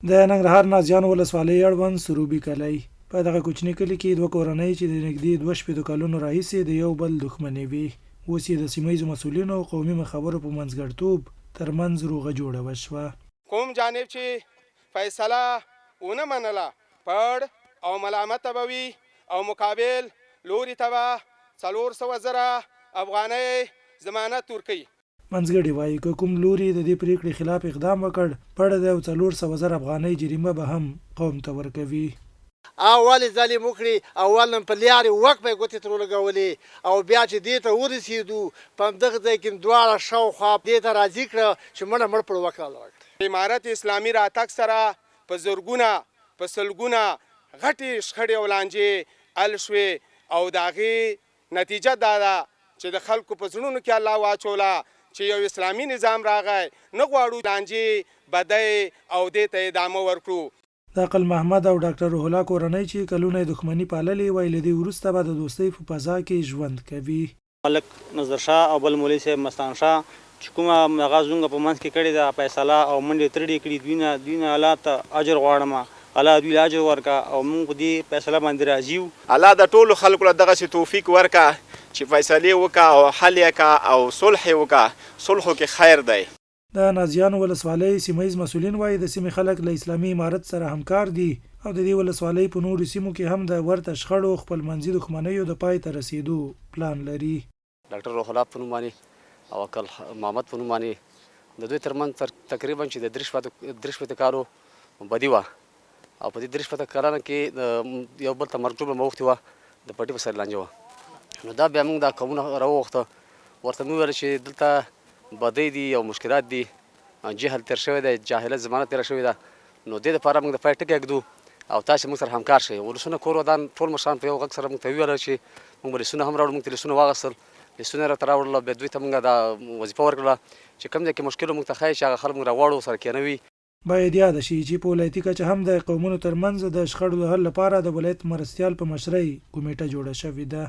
د ننګرهار نازیان ولسوالۍ اړوند سروبي کلی په دغه کوچني کلي کې دوه کورنۍ چې د نږدې 2 کلونو راهیسې د یو بل دښمنې وي، اوس یې د سیمه ییزو مسؤلینو او قومي مخورو په منځګړیتوب ترمنځ روغه جوړه وشوه. کوم جانب چې فیصله ونه منله پړ او ملامته به وي او مقابل لوري ته به 400,000 افغانۍ ضمانت ورکوي. منځګړي وایي که کوم لوري د دې پریکړې خلاف اقدام وکړ پړه د 400,000 افغانۍ جریمه به هم قوم ته ورکوي. اول ظالم وکړي اول په لیارې وک به ګوتې تر ولګولې او بیا چې دې ته ورسېدو په همدغه ځای کې دواړه شاوخوا دې ته راضي کړه چې مړ پر وکړه. امارت اسلامي راتګ سره په زرګونه په سلګونه غټې شخړې او لانجې حل شوې او د هغې نتیجه دا ده چې د خلکو په زړونو کې الله واچوله چې یو اسلامي نظام راغی، نه غواړو لانجې بدۍ او دې ته ادامه ورکړو. د عقل محمد او ډاکټر روح الله کورنۍ چې کلونه دښمني پاللې وای له دې وروسته به د دوستۍ په فضا کې ژوند کوي. ملک نظر شاه او بل مولوي صاحب مستان شاه چې کومه هغه زموږ په منځ کې کړې ده فیصله او منډې ترړې کړي دوی نه الله ته اجر غواړم، الله دوی له اجر ورکړه او موږ په دې فیصله باندې راضي یو. الله د ټولو خلکو له دغسې توفیق ورکړه چې فیصلې وکړه او حل یې کړه او صلح یې وکړه. صلحو کې خیر دی. د نازیان ولسوالۍ سیمه ییز مسؤلین وایي د سیمې خلک له اسلامي امارت سره همکار دي او د دې ولسوالۍ په نورو سیمو کې هم د ورته شخړو خپلمنځي دښمنیو د پای ته رسیدو پلان لري. ډاکټر روح الله په نوم باندې او عقل محمد په نوم باندې د دوی ترمنځ تقریبا چې د 3 کالو بدي وه او په دې 3 کالانو کې یو بل ته مرګ ژوبله موختې وه د پټي په سر لانجه وه. نو دا بیا موږ دا قومونه راوغوښته ورته مې وویل چې دلته بدۍ دي او مشکلات دي، جهل تېر شوی دی، جاهلیت زمانه تېره شوې ده. نو دې دپاره موږ د پای ټکی ږدو او تاسې موږ سره همکار شئ. ولسونه کور ودان ټول مشران په یو غږ سره موږ ته وویله چې موږ به لیستونه هم راوړو. موږ ته لیستونه واخیستل، لیستونه یې راته راوړله، بیا دوی ته موږ دا وظیفه ورکړله چې کوم ځای کې مشکل موږ ته ښایي چې هغه خلک موږ راغواړو سره کېنوي. باید یاد شي چې په ولایتي کچه هم د قومونو ترمنځ د شخړو د حل لپاره د ولایت مرستیال په مشرۍ کمیټه جوړه شوې ده.